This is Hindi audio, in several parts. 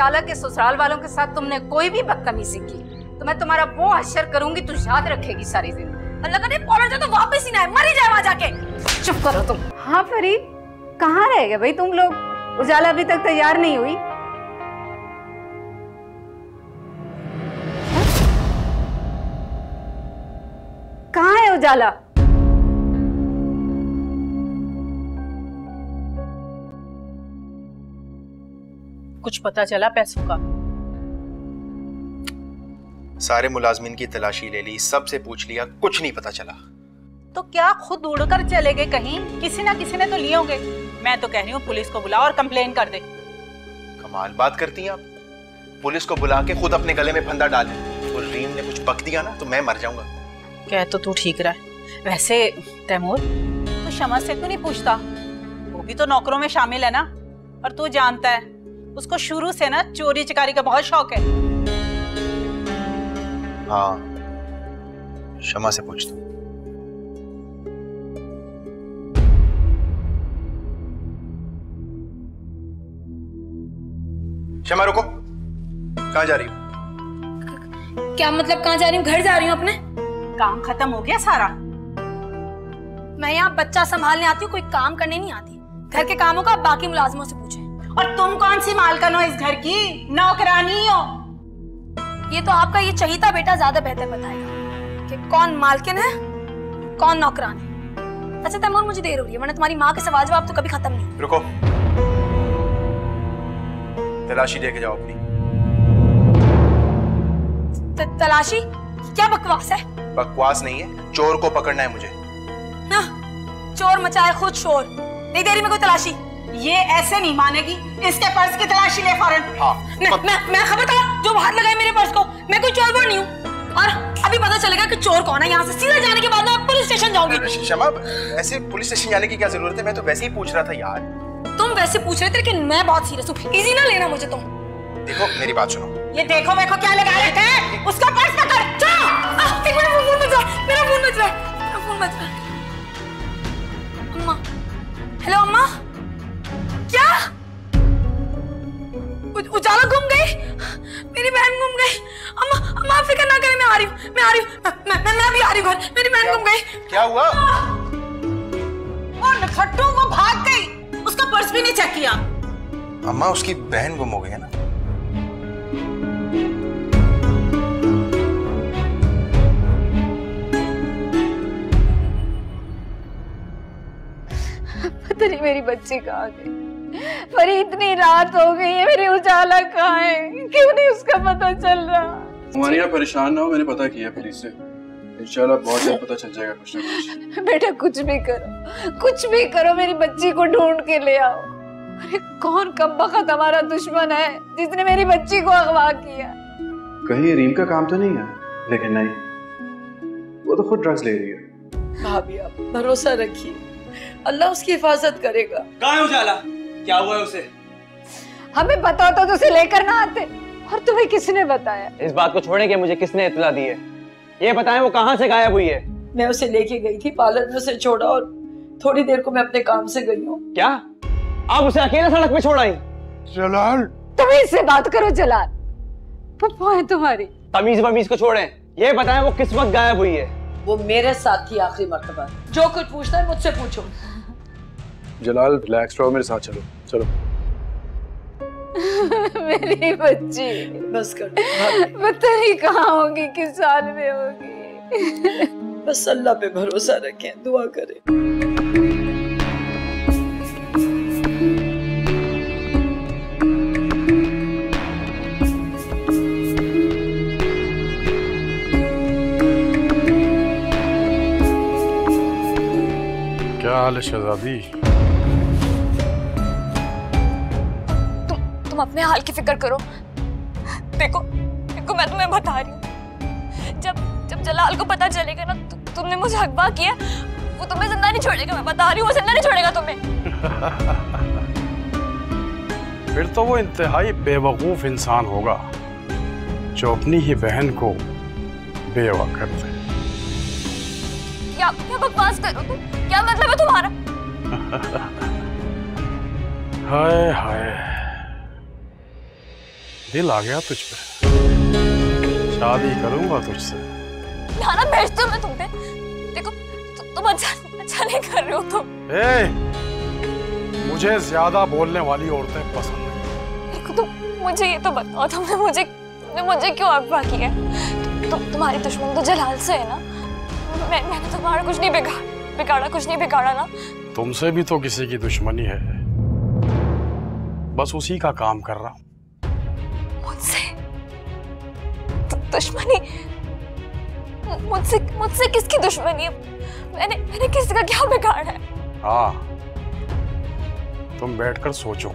उजाला के ससुराल वालों के साथ तुमने कोई भी बदतमीजी की तो मैं तुम्हारा वो हश्र करूंगी, तू याद रखेगी सारी जिंदगी। अल्लाह करे पौड़ा जाए तो वापस ही ना आए, मर ही जाए वहां जाके। चुप करो तुम। हाँ फरीद, कहाँ रह गए भाई तुम लोग? उजाला अभी तक तैयार नहीं हुई। कहाँ है उजाला? कुछ पता चला पैसों का? सारे मुलाजमीन की तलाशी ले ली, सबसे पूछ लिया, कुछ नहीं पता चला। तो क्या खुद उड़कर चले गए कहीं? किसी ना किसी ने तो लिए होंगे। मैं तो कह रही हूँ पुलिस को बुलाओ और कंप्लेन कर दे। कमाल बात करती हैं आप। पुलिस को बुला के खुद अपने गले में फंदा डाले और रीम ने कुछ बक दिया ना तो मैं मर जाऊंगा। कह तो तू ठीक रहा है। वैसे तैमूर, तू शमा से क्यों नहीं पूछता? वो भी तो नौकरों में शामिल है ना, और तू जानता है उसको शुरू से ना चोरी चकारी का बहुत शौक है। हाँ, शमा से पूछता हूँ। शमा रुको, कहाँ जा रही हो? क्या मतलब कहाँ जा रही हूँ? घर जा रही हूँ अपने। काम खत्म हो गया सारा? मैं यहाँ बच्चा संभालने आती हूँ, कोई काम करने नहीं आती। घर के कामों का बाकी मुलाजिमों से पूछे। और तुम कौन सी मालकन हो इस घर की? नौकरानी हो। ये तो आपका ये चहीता बेटा ज्यादा बेहतर बताएगा कि कौन मालकिन है कौन नौकरान है। अच्छा तैमूर, मुझे देर हो रही है, वरना तुम्हारी माँ के सवाल जवाब तो कभी खत्म नहीं। रुको, तलाशी लेके जाओ अपनी। तलाशी? क्या बकवास है? बकवास नहीं है, चोर को पकड़ना है मुझे। ना, चोर मचाए खुद शोर। नहीं दे रही मैं कोई तलाशी। ये ऐसे नहीं मानेगी। इसके पर्स की तलाशी ले फौरन। हाँ, मैं खबरदार जो हाथ लगाए मेरे पर्स को। मैं कोई चोर वोर नहीं हूँ, और अभी पता चलेगा कि चोर कौन है। यहाँ से सीधा जाने के बाद मैं पुलिस स्टेशन जाऊंगी। शमा, ऐसे पुलिस स्टेशन जाने की क्या जरूरत है? मैं तो वैसे ही पूछ रहा था यार। तुम वैसे पूछ रहे थे, लेकिन मैं बहुत सीरियस हूँ। इजी ना लेना मुझे तुम। देखो मेरी बात सुनो। ये देखो देखो क्या लगा रहे थे? उसका पर्स पकड़। एक मिनट, फोन बज रहा है, मेरा फोन बज रहा है, मेरा फोन बज रहा है। अम्मा, हेलो अम्मा। क्या उजाला गुम गई? मेरी बहन गुम गई। अम्मा, अम्मा फिक्र ना करें, मैं आ रही हूँ, मैं आ रही हूँ, मैं भी आ रही हूँ घर। मेरी बहन गुम गई। क्या हुआ? और नखट्टू वो भाग गई, उसका पर्स भी नहीं चेक किया। अम्मा, उसकी बहन गुम हो गई है ना? पता नहीं मेरी बच्ची कहाँ गई। पर इतनी रात हो गई है, मेरी उजाला कहाँ है? क्यों नहीं उसका पता चल रहा? हमारे यहाँ परेशान ना हो, मैंने पता किया पुलिस से। इंशाल्लाह बहुत जल्द पता चल जाएगा कुछ ना कुछ। बेटा कुछ भी करो, कुछ भी करो, मेरी बच्ची को ढूंढ के ले आओ। अरे कौन कमबख्त हमारा दुश्मन है जिसने मेरी बच्ची को अगवा किया? कहीं रीम का काम तो नहीं है? लेकिन नहीं, वो तो खुद ड्रग्स ले रही है। भाभी आप भरोसा रखिए, अल्लाह उसकी हिफाजत करेगा। कहाँ है उजाला? क्या हुआ है उसे? हमें पता होता तो उसे लेकर ना आते। और तुम्हें किसने बताया? इस बात को छोड़ने के मुझे किसने इत्तला दी है? ये बताएं वो कहाँ से गायब हुई है? मैं उसे लेके गई थी, पार्लर में उसे छोड़ा और थोड़ी देर को मैं अपने काम से गई हूँ। क्या आप उसे अकेला सड़क पे छोड़ आई? जलाल, तुम इससे बात करो जलाल, पप्पा है तुम्हारी। तमीज वमीज को छोड़ें, ये बताएं वो किस वक्त गायब हुई है? वो मेरे साथ थी आखिरी मर्तबा। जो कुछ पूछना है मुझसे पूछो। जलाल रिलैक्स रहो, मेरे साथ चलो। चलो मेरी बच्ची बस कर दो भाभी। पता नहीं कहाँ होगी, किस हाल में होगी। बस अल्लाह पे भरोसा रखें, दुआ करें। क्या हाल है शहजादी? तुम अपने हाल की फिक्र करो। देखो मैं तुम्हें बता रही हूँ, जब जलाल को पता चलेगा ना तुमने मुझे अगवा किया, वो तुम्हें जिंदा नहीं छोड़ेगा। मैं बता रही हूँ, वो जिंदा नहीं छोड़ेगा तुम्हें। फिर तो वो इंतहाई बेवकूफ इंसान होगा जो अपनी ही बहन को बेवा कर दे। क्या बकवास करो तुम? क्या मतलब है तुम्हारा? हाय हाय, दिल आ गया तुझ पे, शादी करूंगा तुझसे। नाना भेजती हूँ मैं तुम पे। देखो तुम अच्छा नहीं कर रहे हो तुम। मुझे ज्यादा बोलने वाली औरतें पसंद नहीं। देखो तुम मुझे ये तो बताओ, तुमने मुझे क्यों अगवा किया? तुम्हारी दुश्मन तो जलाल से है ना? मैंने तुम्हारा कुछ नहीं बिगाड़ा ना। तुमसे भी तो किसी की दुश्मनी है, बस उसी का काम कर रहा हूं। दुश्मनी? मुझसे किसकी दुश्मनी है? मैंने किसी का क्या बिगाड़ा है? हाँ, तुम बैठकर सोचो।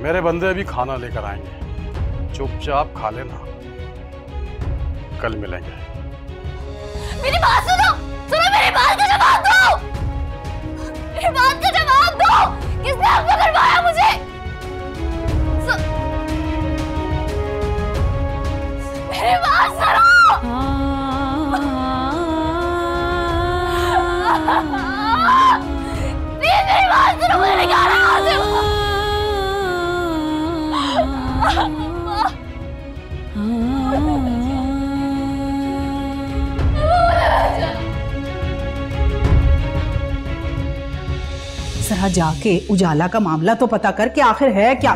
मेरे बंदे अभी खाना लेकर आएंगे, चुपचाप खा लेना, कल मिलेंगे। मेरी बात सुनो, मेरी बात का जवाब दो। मेरी बात का जवाब दो। किसने आपको करवाया मुझे? मेरी बात सुनो। मेरी बात सुनो, मैंने क्या रहा हूँ? जरा जाके उजाला का मामला तो पता कर कि आखिर है क्या।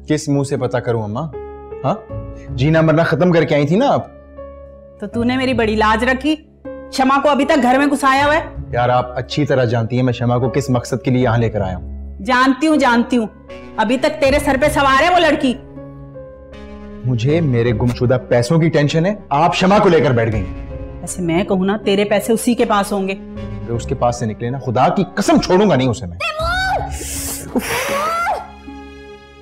किस मुंह से पता करूं अम्मा? हाँ, जीना मरना खत्म करके आई थी ना आप। तो तूने मेरी बड़ी लाज रखी, शमा को अभी तक घर में घुसाया हुआ है। यार आप अच्छी तरह जानती हैं मैं शमा को किस मकसद के लिए यहाँ लेकर आया हूँ। जानती हूँ, अभी तक तेरे सर पे सवार है वो लड़की। मुझे मेरे गुमशुदा पैसों की टेंशन है, आप शमा को लेकर बैठ गई। ऐसे मैं कहूँ ना, तेरे पैसे उसी के पास होंगे। अगर उसके पास से निकले ना, खुदा की कसम छोड़ूंगा नहीं उसे मैं।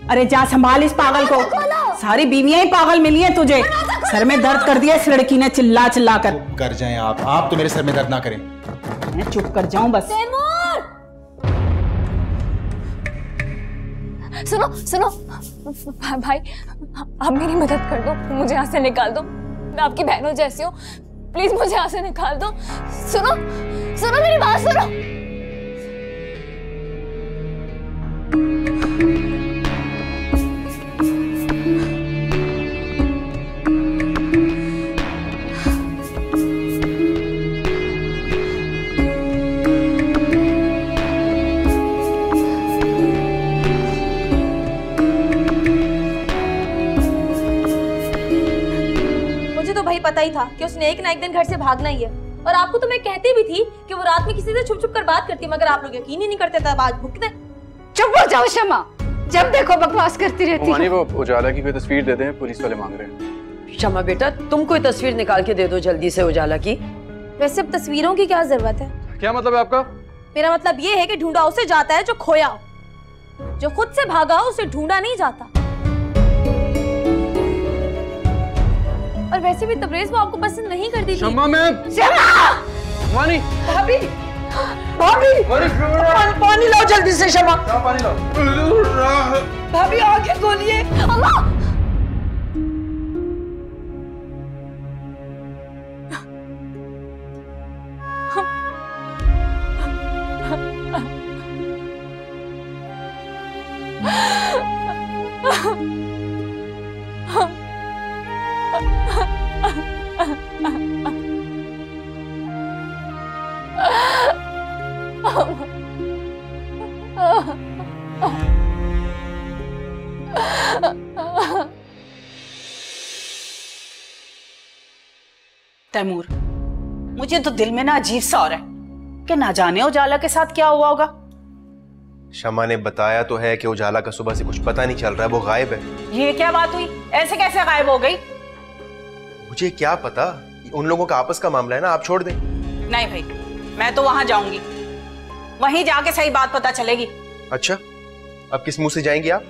अरे जा संभाल इस पागल को, सारी बीवियां ही पागल मिली हैं तुझे। सर में दर्द कर दिया इस लड़की ने चिल्ला कर। कर जाएं आप तो मेरे सर में दर्द ना करें। मैं चुप कर जाऊं बस। सुनो भाई, आप मेरी मदद कर दो, मुझे यहाँ से निकाल दो। मैं आपकी बहनों जैसी हूँ, प्लीज मुझे यहाँ से निकाल दो। सुनो मेरी बात सुनो। भाई पता ही था कि उसने एक ना एक दिन घर से भागना ही है, और आपको तो मैं कहती भी थी कि वो रात में किसी से छुप कर बात करती है, मगर आप लोग यकीन ही नहीं करते। तब आज भुगते। चुप हो जाओ शमा, जब देखो बकवास करती रहती है। वो उजाला की कोई तस्वीर दे दें, पुलिस वाले मांग रहे हैं। शमा बेटा, तुम कोई तस्वीर निकाल के दे दो जल्दी से उजाला की। वैसे अब तस्वीरों की क्या जरूरत है? क्या मतलब है आपका? मेरा मतलब ये है कि ढूंढा उसे जाता है जो खोया हो, जो खुद से भागा हो उसे ढूंढा नहीं जाता। और वैसे भी तबरेज वो आपको पसंद नहीं करती थी। शमा वानी, भाभी पानी लाओ जल्दी से। शमा पानी लाओ। भाभी आगे खोलिए। तैमूर, मुझे तो दिल में ना अजीब सा हो रहा है कि ना जाने उजाला के साथ क्या हुआ होगा। शमा ने बताया तो है कि उजाला का सुबह से कुछ पता नहीं चल रहा है, वो गायब है। ये क्या बात हुई? ऐसे कैसे गायब हो गई? मुझे क्या पता, उन लोगों का आपस का मामला है ना, आप छोड़ दें। नहीं भाई, मैं तो वहां जाऊंगी, वहीं जाके सही बात पता चलेगी। अच्छा, अब किस मुंह से जाएंगी आप?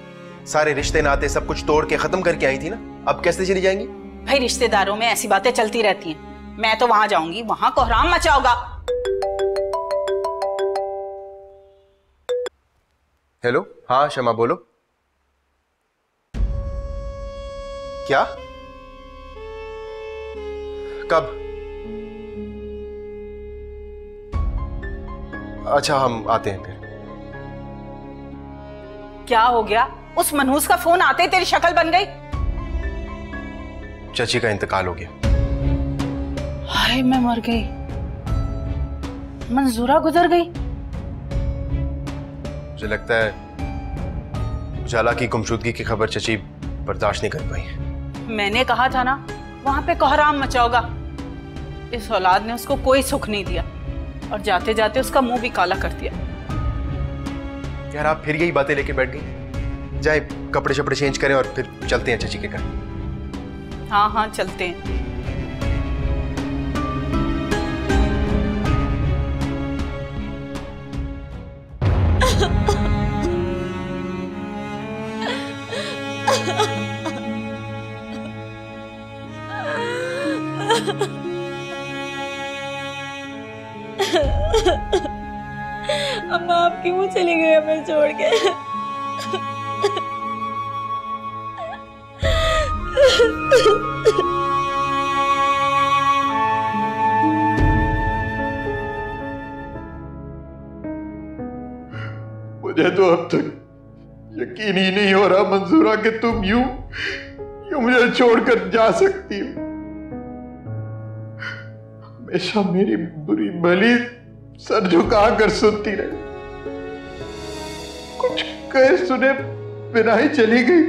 सारे रिश्ते नाते सब कुछ तोड़ के खत्म करके आई थी ना, अब कैसे चली जाएंगी? भाई रिश्तेदारों में ऐसी बातें चलती रहती हैं, मैं तो वहां जाऊंगी, वहां कोहराम मचा होगा। हेलो, हाँ शमा बोलो। क्या? कब? अच्छा हम आते हैं फिर। क्या हो गया? उस मनहूस का फोन आते ही तेरी शक्ल बन गई। चाची का इंतकाल हो गया। हाय मैं मर गई, मंजूरा गुजर गई। मुझे लगता है उजाला की गुमशुदगी की खबर चाची बर्दाश्त नहीं कर पाई। मैंने कहा था ना वहां पे कोहराम मचाओगा। इस औलाद ने उसको कोई सुख नहीं दिया और जाते जाते उसका मुंह भी काला कर दिया। यार आप फिर यही बातें लेके बैठ गई। जाए कपड़े शपड़े चेंज करें और फिर चलते हैं चाची के घर। हाँ हाँ चलते हैं। अम्मा आप क्यों चली गई हमें छोड़ के? मुझे तो अब तक यकीन ही नहीं हो रहा मंजूरा कि तुम यूं मुझे छोड़कर जा सकती हो। हमेशा मेरी बुरी भली सर झुका कर सुनती रही, कुछ कहे सुने बिना ही चली गई।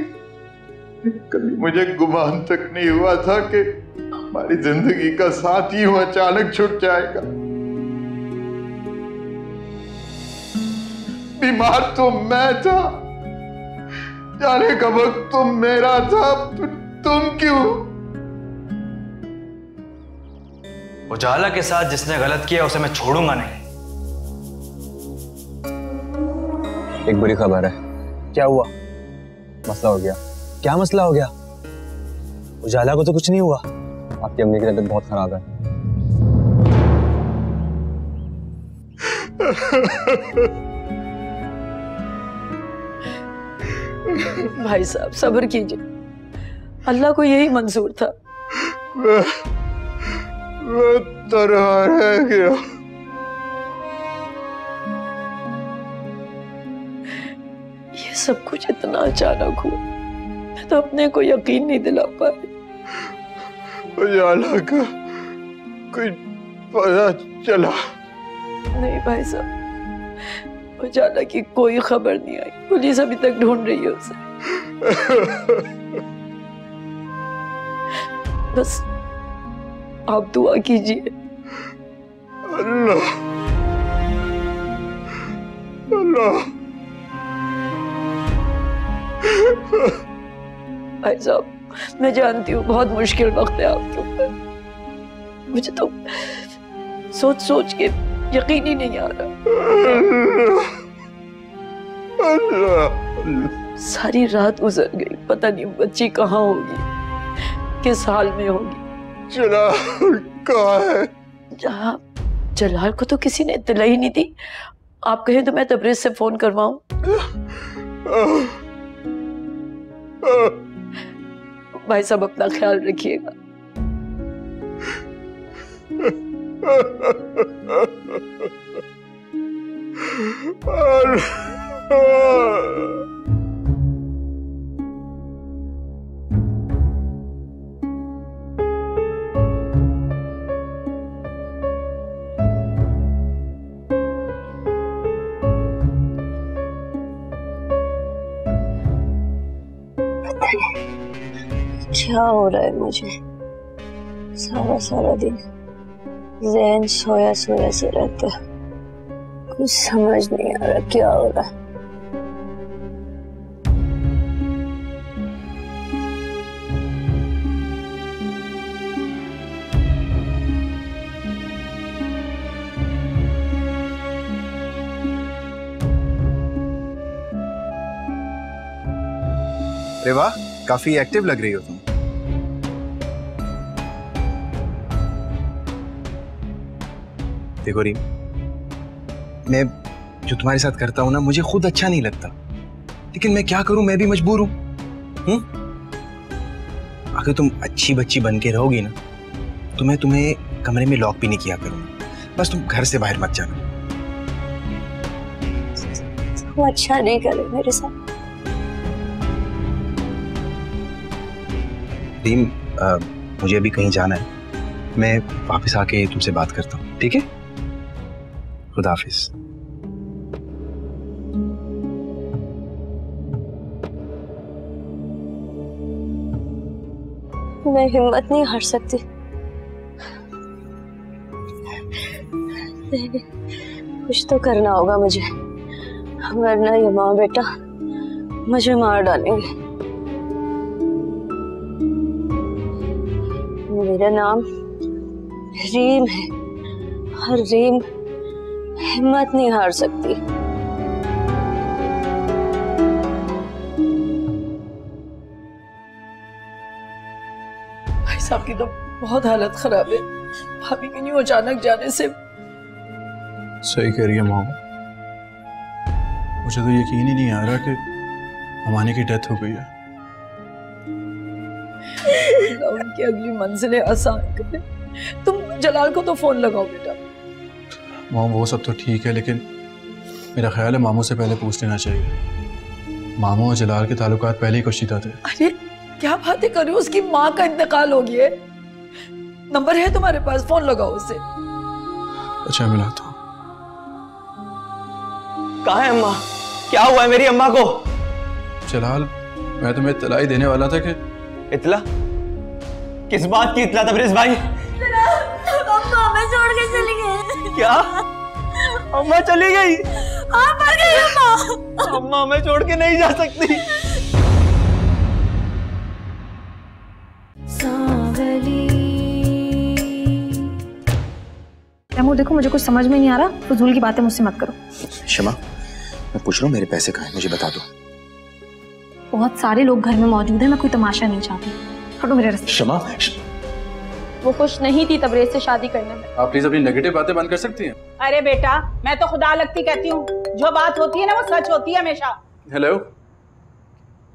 कभी मुझे गुमान तक नहीं हुआ था कि हमारी जिंदगी का साथ ही अचानक छूट जाएगा। बीमार तो मैं था, जाने का वक्त तो मेरा था, तुम क्यों? उजाला के साथ जिसने गलत किया उसे मैं छोड़ूंगा नहीं। एक बुरी खबर है। क्या हुआ? मसला हो गया। क्या मसला हो गया? उजाला को तो कुछ नहीं हुआ। आपकी अम्मी की तबीयत बहुत खराब है। भाई साहब सब्र कीजिए, अल्लाह को यही मंजूर था। वो तनहा रह गया। ये सब कुछ इतना अचानक हुआ, मैं तो अपने को यकीन नहीं दिला पाई। उजाला का कुछ पता चला? नहीं भाई साहब, उजाला की कोई खबर नहीं आई। पुलिस अभी तक ढूंढ रही है उसे। बस आप दुआ कीजिए। अल्लाह अल्लाह। भाई साहब मैं जानती हूँ बहुत मुश्किल वक्त है आपके ऊपर, मुझे तो सोच सोच के यकीन ही नहीं आ रहा। सारी रात गुजर गई, पता नहीं बच्ची कहाँ होगी, किस हाल में होगी। जलाल कहाँ है? जलाल को तो किसी ने इत्तला ही नहीं दी। आप कहें तो मैं तबरेज से फोन करवाऊं? भाई साहब अपना ख्याल रखिएगा। क्या हो रहा है मुझे? सारा सारा दिन ज़हन सोया सोया से रहता है, कुछ समझ नहीं आ रहा क्या हो रहा है। अरे वाह, काफी एक्टिव लग रही हो तुम। देखो रीम, मैं जो तुम्हारे साथ करता हूं ना मुझे खुद अच्छा नहीं लगता, लेकिन मैं क्या करूं, मैं भी मजबूर हूं। अगर तुम अच्छी बच्ची बन के रहोगी ना तो मैं तुम्हें कमरे में लॉक भी नहीं किया करूंगा। बस तुम घर से बाहर मत जाना। वो अच्छा नहीं करे मेरे साथ। रीम, मुझे अभी कहीं जाना है, मैं वापस आके तुमसे बात करता हूँ, ठीक है? खुदा हाफिज। मैं हिम्मत नहीं हार सकती। नहीं, कुछ तो करना होगा मुझे, वरना ये माँ बेटा मुझे मार डालेंगे। मेरा नाम रीम है और रीम हिम्मत नहीं हार सकती। भाई साहब की तो बहुत हालत खराब है, भाभी के यूं अचानक जाने से। सही कह रही है माँ, मुझे तो यकीन ही नहीं आ रहा कि अमानी की डेथ हो गई है। उनकी अगली मंजिलें आसान करे। तुम जलाल को तो फोन लगाओ बेटा। माँ वो सब तो ठीक है, लेकिन मेरा ख्याल है मामू से पहले पूछ लेना चाहिए। मामू और जलाल के ताल्लुकात पहले ही कशीदा थे। अरे क्या बातें कर रही हो, उसकी माँ का इंतकाल हो गया है। नंबर है तुम्हारे पास, फोन लगाओ उसे। अच्छा मिलाता हूँ। कहाँ है अम्मा? क्या हुआ है मेरी अम्मा को? जलाल, मैं तुम्हें इत्तला ही देने वाला था कि। इत्तला? किस बात की इत्तला तबरेज भाई? अम्मा हमें छोड़ के चली गई। क्या? अम्मा चली गई? हाँ मर गई अम्मा। अम्मा हमें छोड़ के नहीं जा सकती। तैमूर देखो, मुझे कुछ समझ में नहीं आ रहा, फजूल की बातें मुझसे मत करो। शमा, मैं पूछ रहा हूँ मेरे पैसे कहाँ हैं, मुझे बता दो। बहुत सारे लोग घर में मौजूद हैं, मैं कोई तमाशा नहीं चाहती। हटो मेरे रास्ते। शमा, वो खुश नहीं थी तबरेज से शादी करने में। आप प्लीज अपनी नेगेटिव बातें बंद कर सकती हैं? अरे बेटा, मैं तो खुदा लगती कहती हूँ, जो बात होती है ना वो सच होती है हमेशा। हेलो,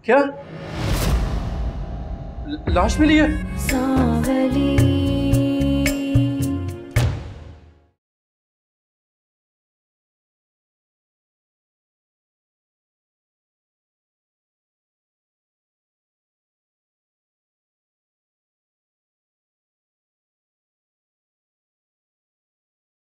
क्या लाश मिली है?